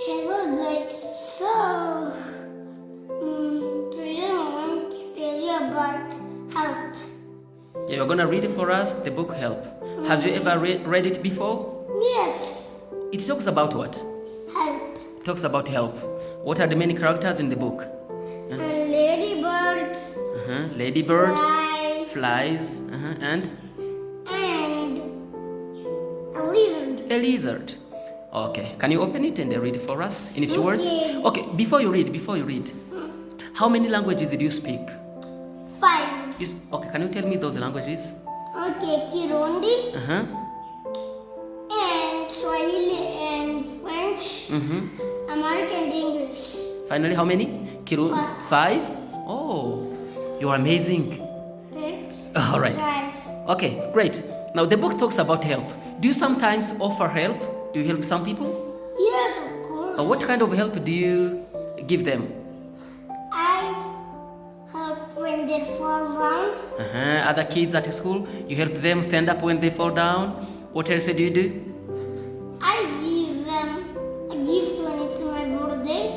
Hello guys, so today I want to tell you about help. Yeah, you're gonna read it for us, the book Help. Have you ever read it before? Yes, It talks about what? help. It talks about help. What are the main characters in the book? And ladybirds, Ladybird, flies, flies, and a lizard. a lizard. Okay, can you open it and read it for us in a few words? Okay. Okay, before you read, how many languages do you speak? 5. Okay, can you tell me those languages? Okay, Kirundi Uh-huh. and Swahili and French, American and English. Finally, how many? 5? Oh, you're amazing. Thanks. All right. Guys. Okay, great. Now the book talks about help. Do you sometimes offer help? Do you help some people? Yes, of course. What kind of help do you give them? I help when they fall down. Other kids at school, you help them stand up when they fall down. What else do you do? I give them a gift when it's my birthday.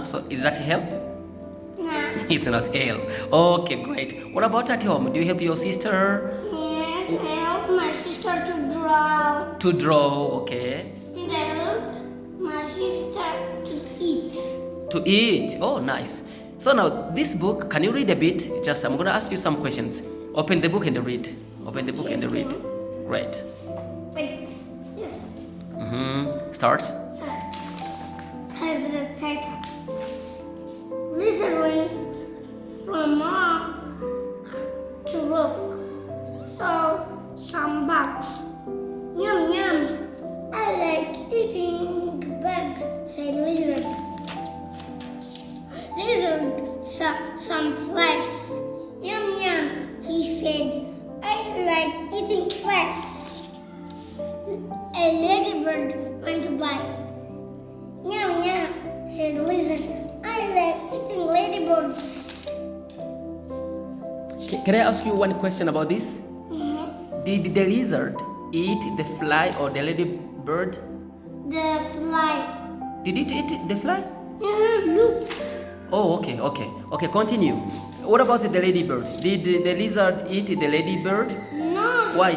So is that help? Nah. It's not help. Okay, great. What about at home? Do you help your sister Yes, I help my sister to draw. to draw? Okay. And I help my sister to eat. To eat. Oh, nice. So now this book, can you read a bit? I'm gonna ask you some questions. Open the book and read. Open the book and read. Great. Wait, yes. Start. Help the title. Lizard went from rock to rock. So some bugs. Yum yum. I like eating bugs, said lizard. Lizard saw some flies. Yum yum, he said. I like eating flies. A ladybird went by. Yum yum, said lizard. I like eating ladybirds. Can I ask you one question about this? Did the lizard eat the fly or the ladybird? The fly. Did it eat the fly? Look. Oh, okay, continue. What about the ladybird? Did the lizard eat the ladybird? No. Why?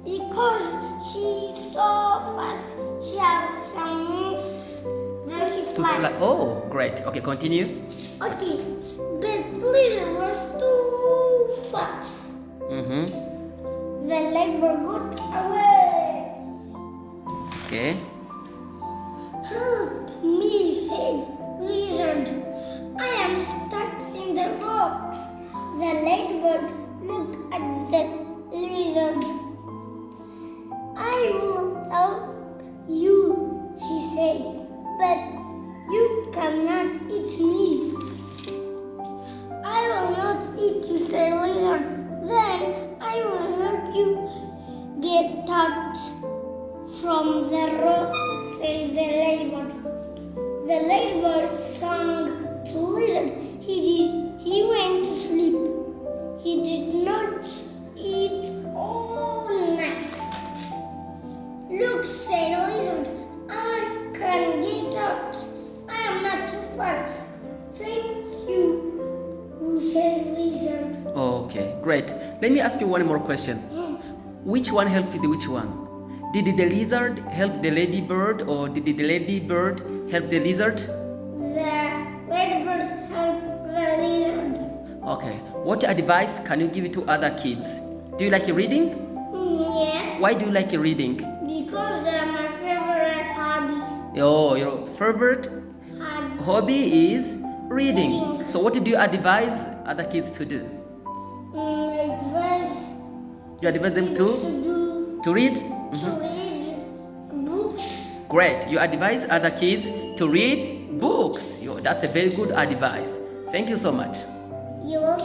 Because she's so fast. She has some wings. Then she To fly. fly. Oh, great. Okay, continue. Okay. But lizard was too fast. The ladybird got away. Okay. Help me, said lizard. I am stuck in the rocks. The ladybird looked at the lizard. I will help you, she said, but you cannot eat me. I will not eat you, said lizard. Then I will help you get out from the rock, said the ladybird. The ladybird sang to lizard. He went to sleep. He did not eat all night. Look, said lizard, I can get out. I am not too fast. Thank you, said lizard. Okay, great. Let me ask you one more question. Which one helped which one? Did the lizard help the ladybird or did the ladybird help the lizard? The ladybird helped the lizard. Okay. What advice can you give to other kids? Do you like reading? Yes. Why do you like reading? Because they're my favorite hobby. Oh, your favorite hobby is reading. So what do you advise other kids to do? You advise them to read? To read books. Great. You advise other kids to read books. That's a very good advice. Thank you so much. You're welcome.